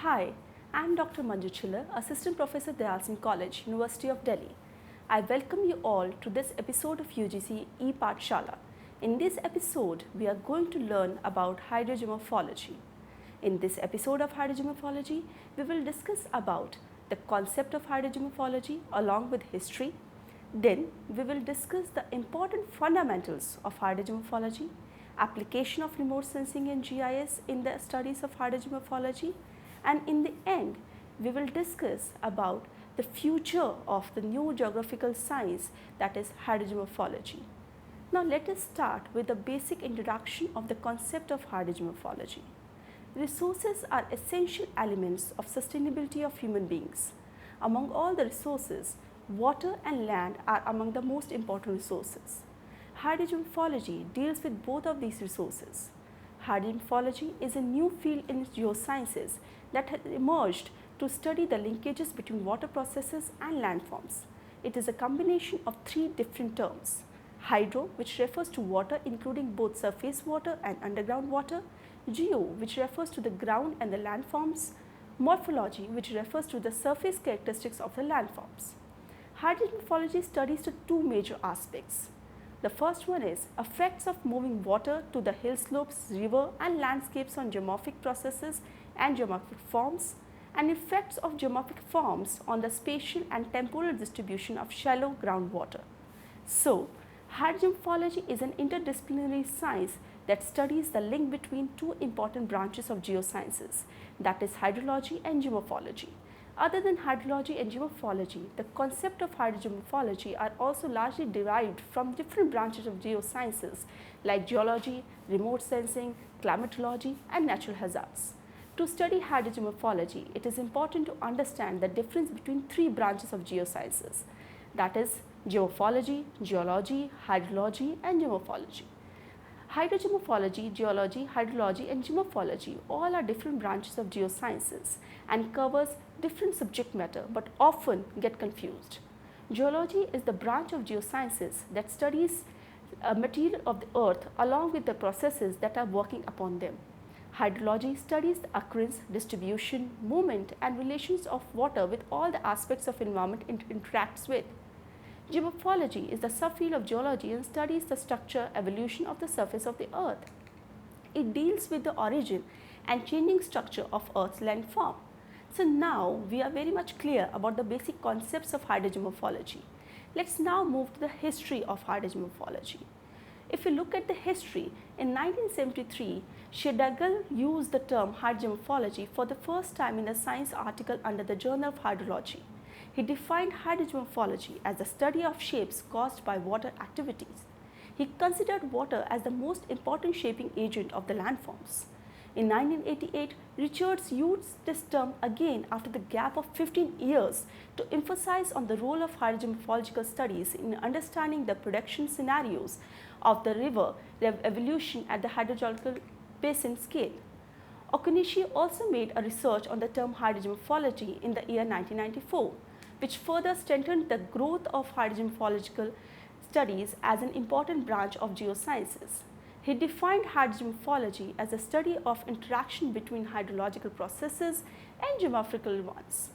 Hi, I am Dr. Manju Chiller, Assistant Professor Dayal Singh College, University of Delhi. I welcome you all to this episode of UGC ePathshala. In this episode, we are going to learn about hydrogeomorphology. In this episode of hydrogeomorphology, we will discuss about the concept of hydrogeomorphology along with history. Then, we will discuss the important fundamentals of hydrogeomorphology, application of remote sensing and GIS in the studies of hydrogeomorphology, and in the end we will discuss about the future of the new geographical science, that is hydrogeomorphology. Now let us start with the basic introduction of the concept of hydrogeomorphology. Resources are essential elements of sustainability of human beings. Among all the resources, water and land are among the most important resources. Hydrogeomorphology deals with both of these resources. Hydrogeomorphology is a new field in geosciences that has emerged to study the linkages between water processes and landforms. It is a combination of three different terms: hydro, which refers to water including both surface water and underground water; geo, which refers to the ground and the landforms; morphology, which refers to the surface characteristics of the landforms. Hydrogeomorphology studies the two major aspects. The first one is effects of moving water to the hill slopes, river and landscapes on geomorphic processes and geomorphic forms, and effects of geomorphic forms on the spatial and temporal distribution of shallow groundwater. So, hydrogeomorphology is an interdisciplinary science that studies the link between two important branches of geosciences, that is hydrology and geomorphology. Other than hydrology and geomorphology, the concept of hydrogeomorphology are also largely derived from different branches of geosciences like geology, remote sensing, climatology and natural hazards. To study hydrogeomorphology, it is important to understand the difference between three branches of geosciences, that is geomorphology, geology, hydrology and geomorphology. Hydrogeomorphology, geology, hydrology and geomorphology all are different branches of geosciences and covers different subject matter but often get confused. Geology is the branch of geosciences that studies material of the earth along with the processes that are working upon them. Hydrology studies the occurrence, distribution, movement and relations of water with all the aspects of environment it interacts with. Geomorphology is the subfield of geology and studies the structure, evolution of the surface of the earth. It deals with the origin and changing structure of Earth's landform. So now we are very much clear about the basic concepts of hydrogeomorphology. Let's now move to the history of hydrogeomorphology. If you look at the history, in 1973, Shedagal used the term hydrogeomorphology for the first time in a science article under the Journal of Hydrology. He defined hydrogeomorphology as the study of shapes caused by water activities. He considered water as the most important shaping agent of the landforms. In 1988, Richards used this term again after the gap of 15 years to emphasize on the role of hydrogeomorphological studies in understanding the production scenarios of the river evolution at the hydrological basin scale. Okonishi also made a research on the term hydrogeomorphology in the year 1994, which further strengthened the growth of hydrogeomorphological studies as an important branch of geosciences. He defined hydrogeomorphology as a study of interaction between hydrological processes and geomorphical ones.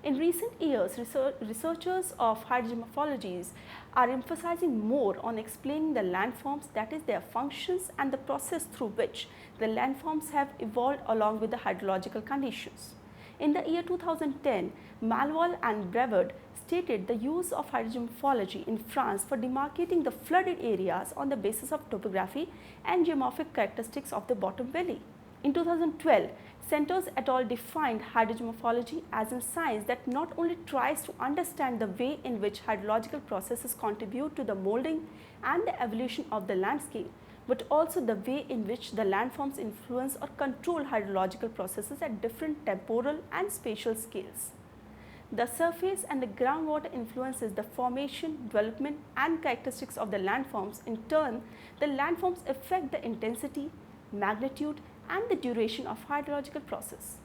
In recent years, researchers of hydrogeomorphologies are emphasizing more on explaining the landforms, that is their functions and the process through which the landforms have evolved along with the hydrological conditions. In the year 2010, Malval and Brevard stated the use of hydrogeomorphology in France for demarcating the flooded areas on the basis of topography and geomorphic characteristics of the bottom valley. In 2012, Santos et al. Defined hydrogeomorphology as a science that not only tries to understand the way in which hydrological processes contribute to the molding and the evolution of the landscape, but also the way in which the landforms influence or control hydrological processes at different temporal and spatial scales. The surface and the groundwater influences the formation, development and characteristics of the landforms. In turn, the landforms affect the intensity, magnitude and the duration of hydrological process.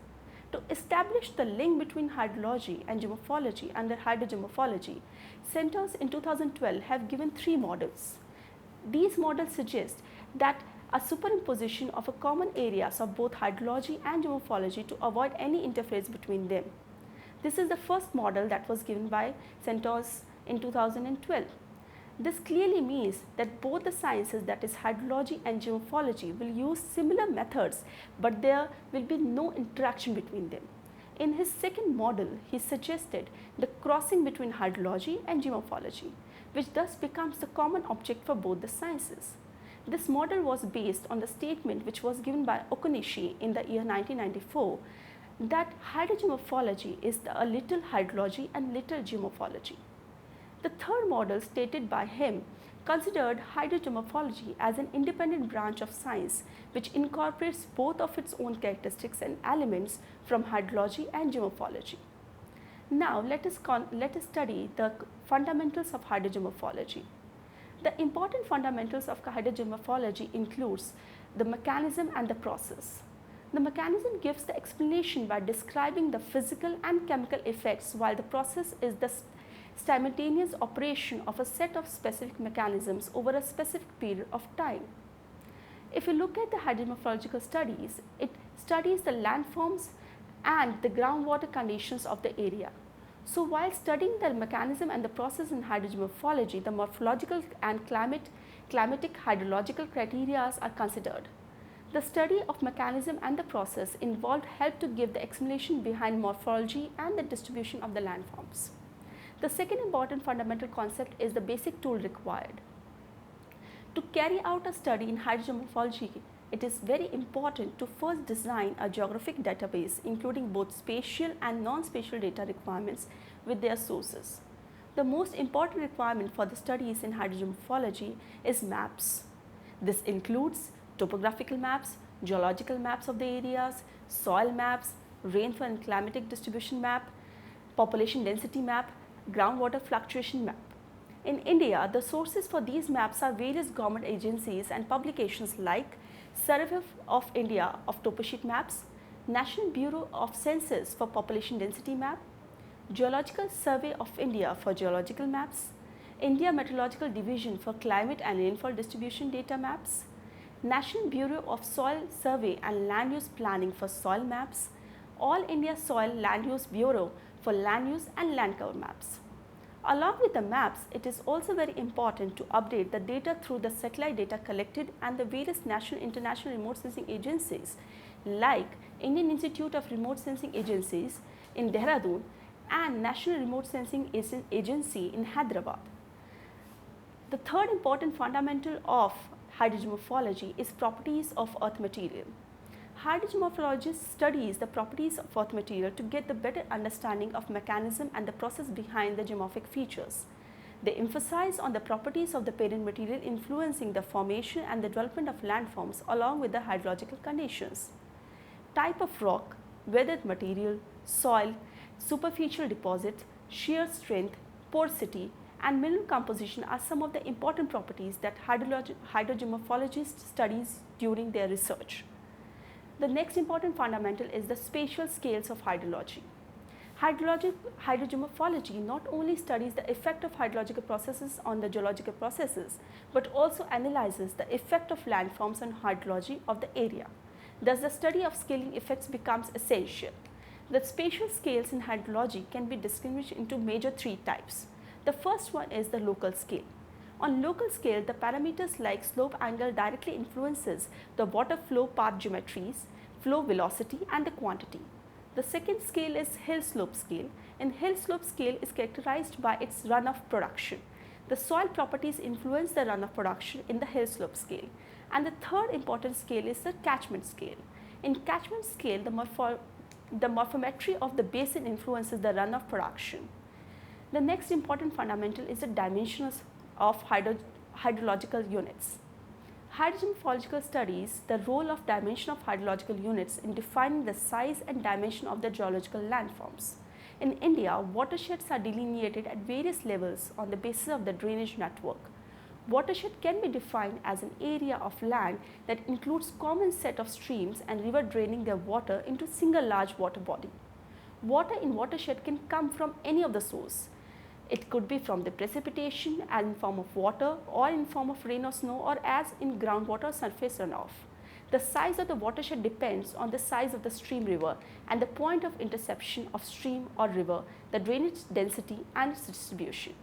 To establish the link between hydrology and geomorphology under hydrogeomorphology, centers in 2012 have given three models. These models suggest that a superimposition of a common areas of both hydrology and geomorphology to avoid any interface between them. This is the first model that was given by Santos in 2012. This clearly means that both the sciences, that is hydrology and geomorphology, will use similar methods, but there will be no interaction between them. In his second model, he suggested the crossing between hydrology and geomorphology, which thus becomes the common object for both the sciences. This model was based on the statement which was given by Okunishi in the year 1994 that hydrogeomorphology is a little hydrology and little geomorphology. The third model stated by him considered hydrogeomorphology as an independent branch of science which incorporates both of its own characteristics and elements from hydrology and geomorphology. Now let us study the fundamentals of hydrogeomorphology. The important fundamentals of hydrogeomorphology includes the mechanism and the process. The mechanism gives the explanation by describing the physical and chemical effects, while the process is the simultaneous operation of a set of specific mechanisms over a specific period of time. If you look at the hydrogeomorphological studies, it studies the landforms and the groundwater conditions of the area. So while studying the mechanism and the process in hydrogeomorphology, the morphological and climatic hydrological criteria are considered. The study of mechanism and the process involved help to give the explanation behind morphology and the distribution of the landforms. The second important fundamental concept is the basic tool required. To carry out a study in hydrogeomorphology, it is very important to first design a geographic database including both spatial and non-spatial data requirements with their sources. The most important requirement for the studies in hydrogeomorphology is maps. This includes topographical maps, geological maps of the areas, soil maps, rainfall and climatic distribution map, population density map, groundwater fluctuation map. In India, the sources for these maps are various government agencies and publications like Survey of India of Toposheet maps, National Bureau of Census for population density map, Geological Survey of India for geological maps, India Meteorological Division for climate and rainfall distribution data maps, National Bureau of Soil Survey and Land Use Planning for soil maps, All India Soil Land Use Bureau for land use and land cover maps. Along with the maps, it is also very important to update the data through the satellite data collected and the various national and international remote sensing agencies like Indian Institute of Remote Sensing Agencies in Dehradun and National Remote Sensing Agency in Hyderabad. The third important fundamental of hydrogeomorphology is properties of earth material. Hydrogeomorphologists studies the properties of earth material to get the better understanding of mechanism and the process behind the geomorphic features. They emphasize on the properties of the parent material influencing the formation and the development of landforms along with the hydrological conditions. Type of rock, weathered material, soil, superficial deposit, shear strength, porosity and mineral composition are some of the important properties that hydrogeomorphologists studies during their research. The next important fundamental is the spatial scales of hydrology. Hydrogeomorphology not only studies the effect of hydrological processes on the geological processes, but also analyzes the effect of landforms on hydrology of the area. Thus, the study of scaling effects becomes essential. The spatial scales in hydrology can be distinguished into major three types. The first one is the local scale. On local scale, the parameters like slope angle directly influences the water flow path geometries, flow velocity and the quantity. The second scale is hill slope scale. In hill slope scale is characterized by its runoff production. The soil properties influence the runoff production in the hill slope scale. And the third important scale is the catchment scale. In catchment scale, the morphometry of the basin influences the runoff production. The next important fundamental is the dimensions of hydrological units. Hydrogeomorphological studies the role of dimension of hydrological units in defining the size and dimension of the geological landforms. In India, watersheds are delineated at various levels on the basis of the drainage network. Watershed can be defined as an area of land that includes common set of streams and river draining their water into a single large water body. Water in watershed can come from any of the source. It could be from the precipitation as in form of water or in form of rain or snow or as in groundwater surface runoff. The size of the watershed depends on the size of the stream river and the point of interception of stream or river, the drainage density and its distribution.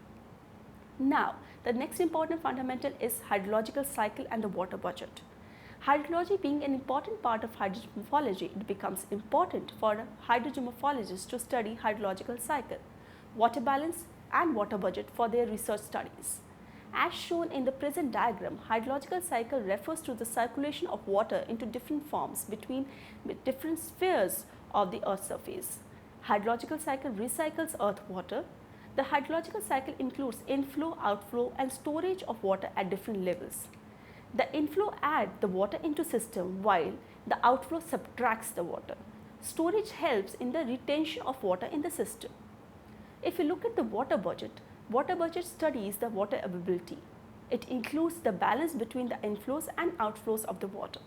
Now, the next important fundamental is hydrological cycle and the water budget. Hydrology being an important part of hydrogeomorphology, it becomes important for hydrogeomorphologists to study hydrological cycle, water balance and water budget for their research studies. As shown in the present diagram, hydrological cycle refers to the circulation of water into different forms between different spheres of the earth's surface. Hydrological cycle recycles earth water. The hydrological cycle includes inflow, outflow and storage of water at different levels. The inflow adds the water into system while the outflow subtracts the water. Storage helps in the retention of water in the system. If you look at the water budget studies the water availability. It includes the balance between the inflows and outflows of the water.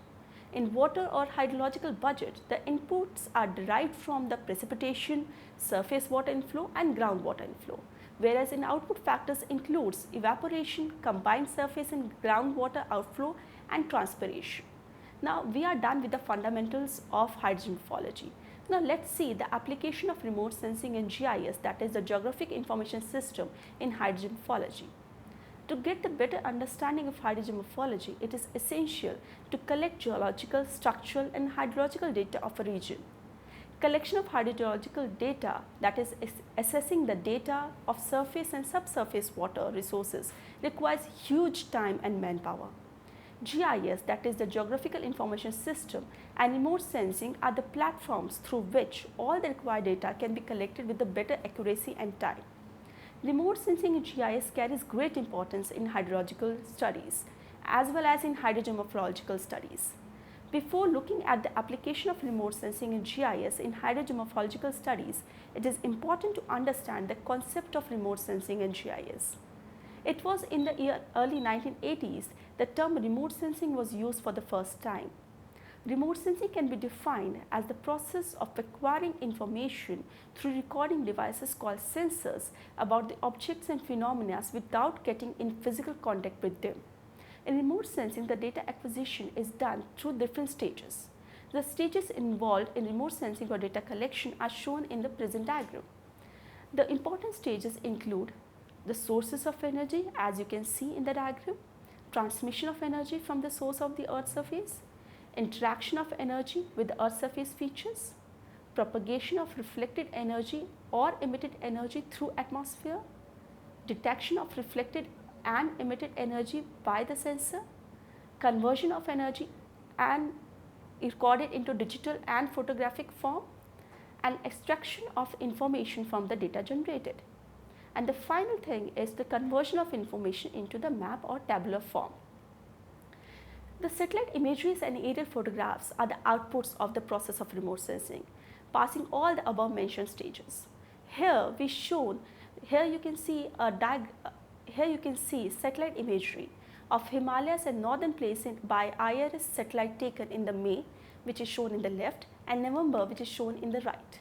In water or hydrological budget, the inputs are derived from the precipitation, surface water inflow and groundwater inflow, whereas in output factors includes evaporation, combined surface and groundwater outflow and transpiration. Now we are done with the fundamentals of hydrogeomorphology. Now let's see the application of remote sensing in GIS, that is the Geographic Information System, in hydrogeomorphology. To get the better understanding of hydrogeomorphology, it is essential to collect geological, structural and hydrological data of a region. Collection of hydrological data, that is assessing the data of surface and subsurface water resources, requires huge time and manpower. GIS, that is the Geographical Information System, and remote sensing are the platforms through which all the required data can be collected with a better accuracy and time. Remote sensing in GIS carries great importance in hydrological studies as well as in hydrogeomorphological studies. Before looking at the application of remote sensing in GIS in hydrogeomorphological studies, it is important to understand the concept of remote sensing in GIS. It was in the early 1980s the term remote sensing was used for the first time. Remote sensing can be defined as the process of acquiring information through recording devices called sensors about the objects and phenomena without getting in physical contact with them. In remote sensing, the data acquisition is done through different stages. The stages involved in remote sensing or data collection are shown in the present diagram. The important stages include the sources of energy, as you can see in the diagram, transmission of energy from the source of the earth's surface, interaction of energy with the earth's surface features, propagation of reflected energy or emitted energy through atmosphere, detection of reflected and emitted energy by the sensor, conversion of energy and recorded into digital and photographic form, and extraction of information from the data generated. And the final thing is the conversion of information into the map or tabular form. The satellite imageries and aerial photographs are the outputs of the process of remote sensing, passing all the above mentioned stages. Here you can see satellite imagery of Himalayas and northern plains by IRS satellite taken in the May, which is shown in the left, and November, which is shown in the right.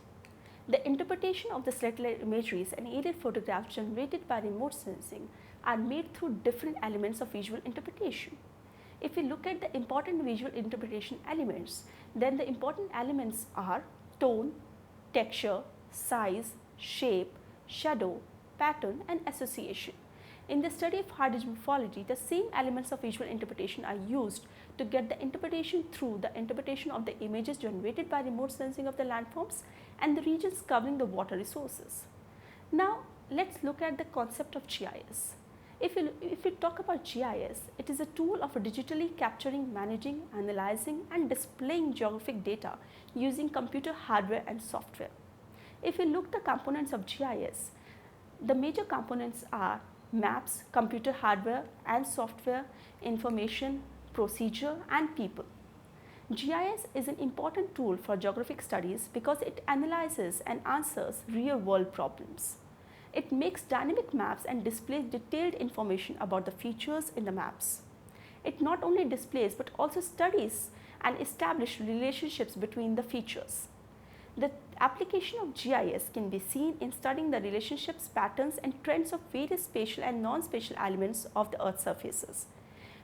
The interpretation of the satellite imageries and aerial photographs generated by remote sensing are made through different elements of visual interpretation. If we look at the important visual interpretation elements, then the important elements are tone, texture, size, shape, shadow, pattern and association. In the study of hydrogeomorphology, the same elements of visual interpretation are used to get the interpretation through the interpretation of the images generated by remote sensing of the landforms and the regions covering the water resources. Now, let's look at the concept of GIS. If we talk about GIS, it is a tool of digitally capturing, managing, analyzing and displaying geographic data using computer hardware and software. If we look at the components of GIS, the major components are maps, computer hardware and software, information, procedure and people. GIS is an important tool for geographic studies because it analyzes and answers real-world problems. It makes dynamic maps and displays detailed information about the features in the maps. It not only displays but also studies and establishes relationships between the features. The application of GIS can be seen in studying the relationships, patterns, and trends of various spatial and non-spatial elements of the Earth's surfaces.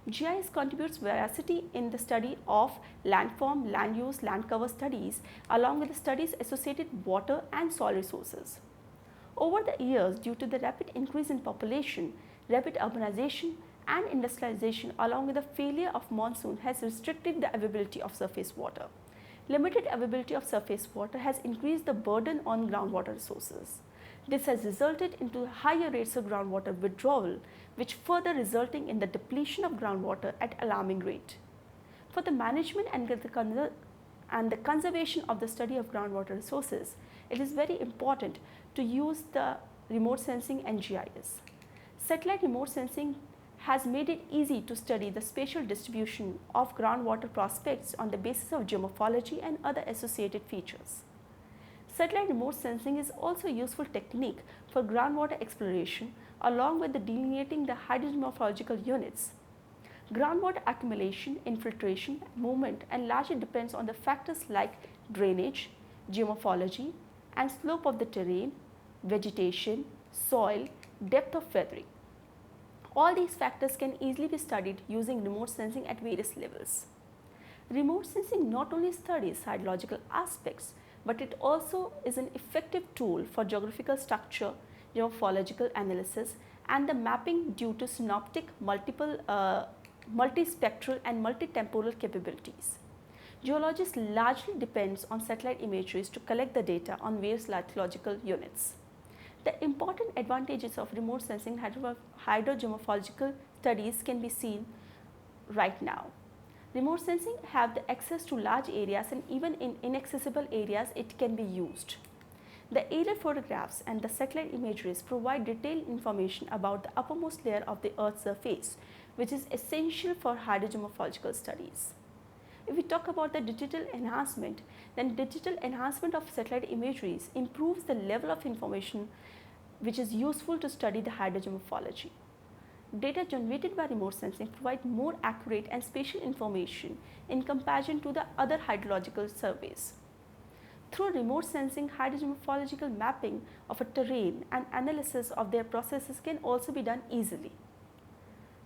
GIS contributes veracity in the study of landform, land use, land cover studies, along with the studies associated with water and soil resources. Over the years, due to the rapid increase in population, rapid urbanization, and industrialization, along with the failure of monsoon, has restricted the availability of surface water. Limited availability of surface water has increased the burden on groundwater resources. This has resulted into higher rates of groundwater withdrawal, which further resulting in the depletion of groundwater at alarming rate. For the management and the conservation of the study of groundwater resources, it is very important to use the remote sensing and GIS. Satellite remote sensing has made it easy to study the spatial distribution of groundwater prospects on the basis of geomorphology and other associated features. Satellite remote sensing is also a useful technique for groundwater exploration along with the delineating the hydrogeomorphological units. Groundwater accumulation, infiltration, movement and largely depends on the factors like drainage, geomorphology and slope of the terrain, vegetation, soil, depth of weathering. All these factors can easily be studied using remote sensing at various levels. Remote sensing not only studies hydrological aspects, but it also is an effective tool for geographical structure, geomorphological analysis, and the mapping due to synoptic, multispectral and multitemporal capabilities. Geologists largely depends on satellite imageries to collect the data on various lithological units. The important advantages of remote sensing hydrogeomorphological studies can be seen right now. Remote sensing have the access to large areas and even in inaccessible areas it can be used. The aerial photographs and the satellite imageries provide detailed information about the uppermost layer of the Earth's surface, which is essential for hydrogeomorphological studies. If we talk about the digital enhancement, then digital enhancement of satellite imageries improves the level of information which is useful to study the hydrogeomorphology. Data generated by remote sensing provide more accurate and spatial information in comparison to the other hydrological surveys. Through remote sensing, hydrogeomorphological mapping of a terrain and analysis of their processes can also be done easily.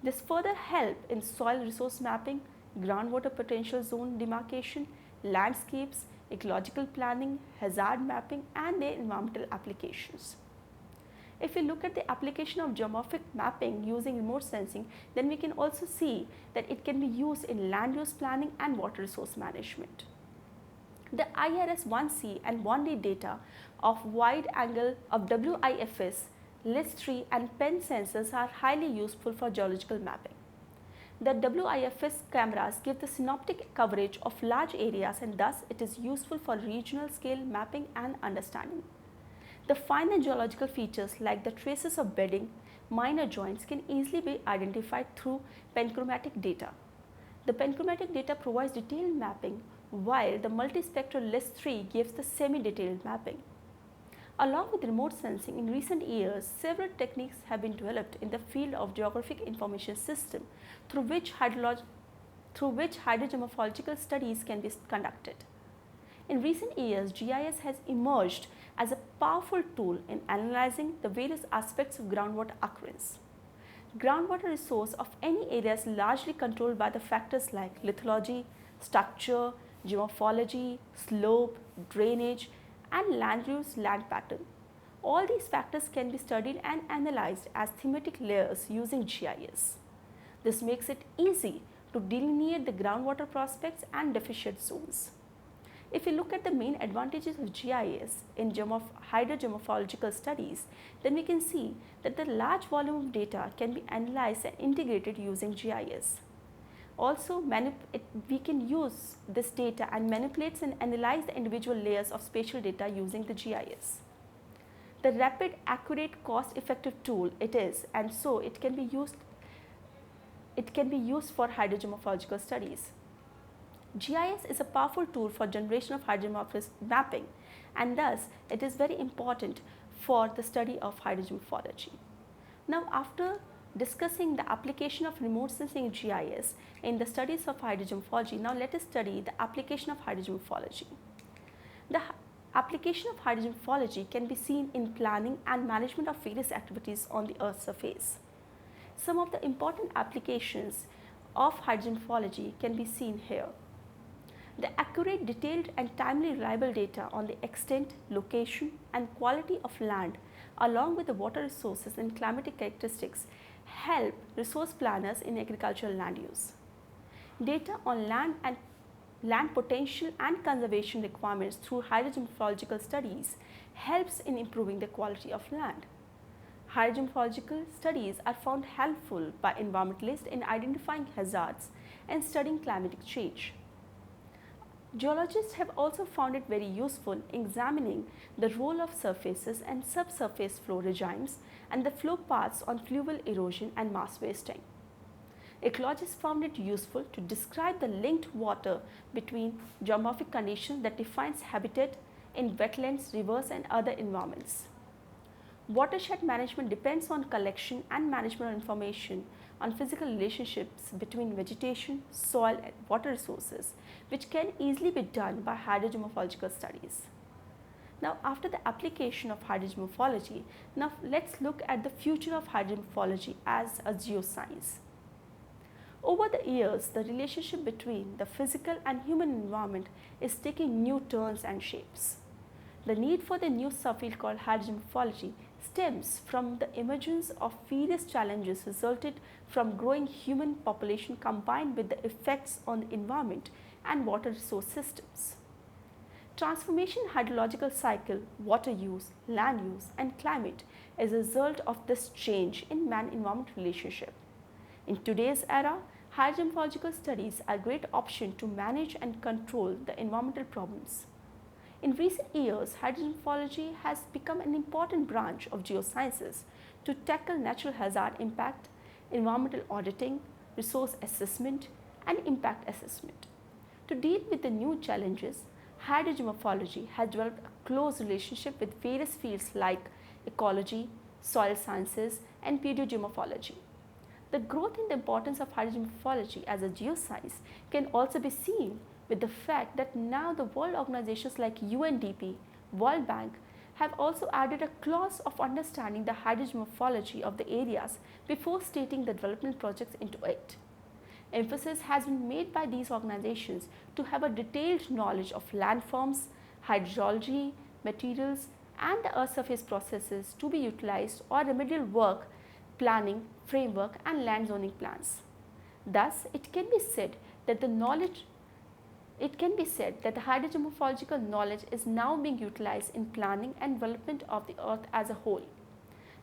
This further help in soil resource mapping, groundwater potential zone demarcation, landscapes, ecological planning, hazard mapping and their environmental applications. If we look at the application of geomorphic mapping using remote sensing, then we can also see that it can be used in land use planning and water resource management. The IRS-1C and 1D data of wide angle of WIFS, LIS-3 and PEN sensors are highly useful for geological mapping. The WIFS cameras give the synoptic coverage of large areas and thus it is useful for regional scale mapping and understanding. The finer geological features like the traces of bedding, minor joints can easily be identified through panchromatic data. The panchromatic data provides detailed mapping while the multispectral LIS-3 gives the semi-detailed mapping. Along with remote sensing, in recent years, several techniques have been developed in the field of geographic information system through which hydrogeomorphological studies can be conducted. In recent years, GIS has emerged as a powerful tool in analyzing the various aspects of groundwater occurrence. Groundwater resource of any area is largely controlled by the factors like lithology, structure, geomorphology, slope, drainage, and land use land pattern. All these factors can be studied and analyzed as thematic layers using GIS. This makes it easy to delineate the groundwater prospects and deficient zones. If we look at the main advantages of GIS in hydrogeomorphological studies, then we can see that the large volume of data can be analyzed and integrated using GIS. Also, we can use this data and manipulate and analyze the individual layers of spatial data using the GIS. The rapid, accurate, cost-effective tool it is, and so it can be used for hydrogeomorphological studies. GIS is a powerful tool for generation of hydromorphic mapping and thus it is very important for the study of hydrogeomorphology. Now, after discussing the application of remote sensing GIS in the studies of hydrogeomorphology, now let us study the application of hydrogeomorphology. The Application of hydrogeomorphology can be seen in planning and management of various activities on the Earth's surface. Some of the important applications of hydrogeomorphology can be seen here. The accurate, detailed and timely reliable data on the extent, location and quality of land along with the water resources and climatic characteristics help resource planners in agricultural land use. Data on land potential and conservation requirements through hydrogeomorphological studies helps in improving the quality of land. Hydrogeomorphological studies are found helpful by environmentalists in identifying hazards and studying climatic change. Geologists have also found it very useful in examining the role of surfaces and subsurface flow regimes and the flow paths on fluvial erosion and mass wasting. Ecologists found it useful to describe the linked water between geomorphic conditions that defines habitat in wetlands, rivers and other environments. Watershed management depends on collection and management of information on physical relationships between vegetation, soil and water resources, which can easily be done by hydrogeomorphological studies. Now, after the application of hydrogeomorphology, now let's look at the future of hydrogeomorphology as a geoscience. Over the years, the relationship between the physical and human environment is taking new turns and shapes. The need for the new subfield called hydrogeomorphology stems from the emergence of various challenges resulted from growing human population combined with the effects on the environment and water resource systems. Transformation hydrological cycle, water use, land use and climate is a result of this change in man-environment relationship. In today's era, hydrogeomorphological studies are a great option to manage and control the environmental problems. In recent years, hydrogeomorphology has become an important branch of geosciences to tackle natural hazard impact, environmental auditing, resource assessment and impact assessment. To deal with the new challenges, hydrogeomorphology has developed a close relationship with various fields like ecology, soil sciences and paleogeomorphology. The growth in the importance of hydrogeomorphology as a geoscience can also be seen with the fact that now the world organizations like UNDP, World Bank have also added a clause of understanding the hydrogeomorphology of the areas before stating the development projects into it. Emphasis has been made by these organizations to have a detailed knowledge of landforms, hydrology, materials and the earth surface processes to be utilized or remedial work, planning, framework and land zoning plans. Thus, it can be said that the hydrogeomorphological knowledge is now being utilized in planning and development of the earth as a whole.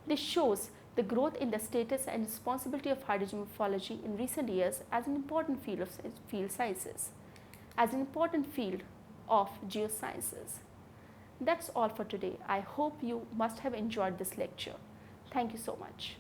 This shows the growth in the status and responsibility of hydrogeomorphology in recent years as an important field of sciences, as an important field of geosciences. That's all for today. I hope you must have enjoyed this lecture. Thank you so much.